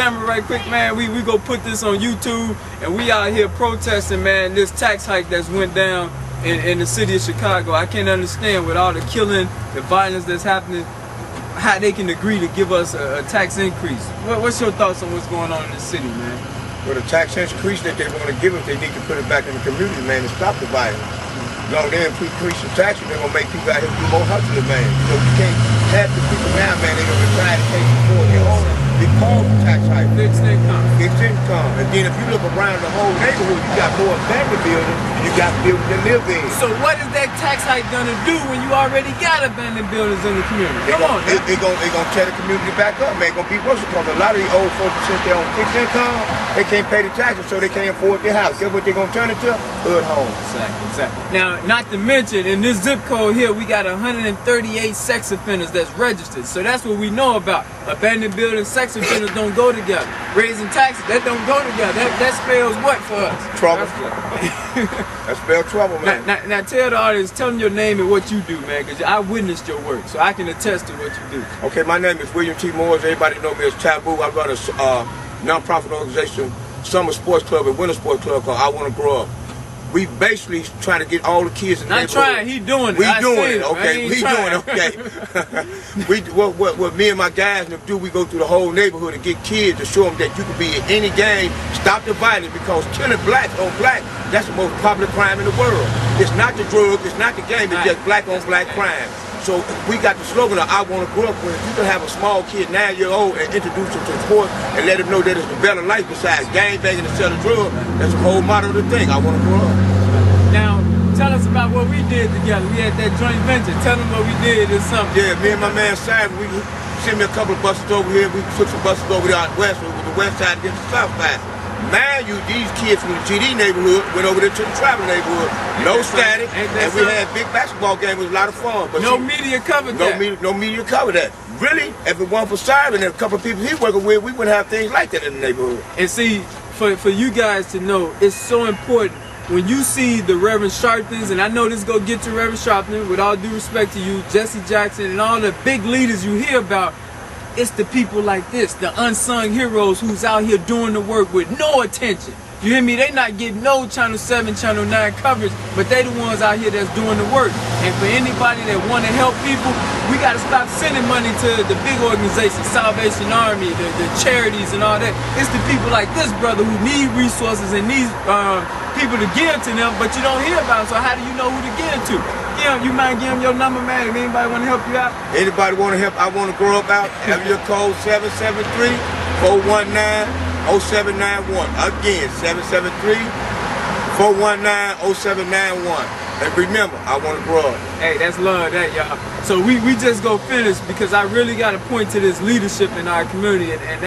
camera right quick, man. We go put this on YouTube, and we out here protesting, man, this tax hike that's went down in the city of Chicago. I can't understand with all the killing, the violence that's happening, how they can agree to give us a tax increase. What's your thoughts on what's going on in the city, man? Well, the tax increase that they want to give us, they need to put it back in the community, man, and stop the violence. You know, then if we increase the taxes, they're going to make people out here do more hustling, man. You know, you can't have the people now, man, they're going to try to take support their own. They call the tax hike. Fixed income. Fixed income. And then if you look around the whole neighborhood, you got more abandoned buildings, you got buildings to live in. So what is that tax hike gonna do when you already got abandoned buildings in the community? Come on. They're gonna tear the community back up, man. Gonna be worse because a lot of these old folks, since they're on fixed income, they can't pay the taxes, so they can't afford their house. Guess what they're gonna turn into? Hood homes. Exactly. Now, not to mention, in this zip code here, we got 138 sex offenders that's registered. So that's what we know about. Abandoned buildings, sex offenders don't go together. Raising taxes, that don't go together. That spells what for us? Trouble. That spells trouble, man. Now tell the audience, tell them your name and what you do, man, because I witnessed your work, so I can attest to what you do. Okay, my name is William T. Moores. Everybody know me as Taboo. I run a non-profit organization, summer sports club and winter sports club called I Want to Grow Up. We basically trying to get all the kids in the neighborhood. Not trying, he doing it. We doing it, okay? We doing it, okay? What me and my guys do, we go through the whole neighborhood and get kids to show them that you can be in any game, stop the violence, because killing blacks on black, that's the most popular crime in the world. It's not the drug, it's not the game, it's just black on black crime. So we got the slogan of I Want to Grow Up, where you can have a small kid 9-year-old and introduce him to sports and let him know that it's a better life besides gang banging and selling drugs. That's the whole motto of the thing, I want to grow up. Now, tell us about what we did together. We had that joint venture. Tell them what we did or something. Yeah, me and my man Simon, we sent me a couple of buses over here. We took some buses over there out west, with the west side against the south side. Man, these kids from the GD neighborhood went over there to the travel neighborhood. No static, and we had a big basketball game. It was a lot of fun. But no media covered that. No media covered that. Really, if it weren't for Simon and a couple of people he working with, we wouldn't have things like that in the neighborhood. And see, for you guys to know, it's so important when you see the Reverend Sharptons, and I know this go get to Reverend Sharpton, with all due respect to you, Jesse Jackson, and all the big leaders you hear about. It's the people like this, the unsung heroes who's out here doing the work with no attention. You hear me? They not getting no Channel 7, Channel 9 coverage, but they the ones out here that's doing the work. And for anybody that want to help people, we got to stop sending money to the big organizations, Salvation Army, the charities and all that. It's the people like this brother who need resources and needs people to give to them, but you don't hear about them, so how do you know who to give to? You mind giving them your number, man, if anybody want to help you out? Anybody want to help, I Want to Grow Up out, have your code 773-419-0791. Again, 773-419-0791. And remember, I want to grow up. Hey, that's love, that, y'all. So we just go finish because I really got to point to this leadership in our community, and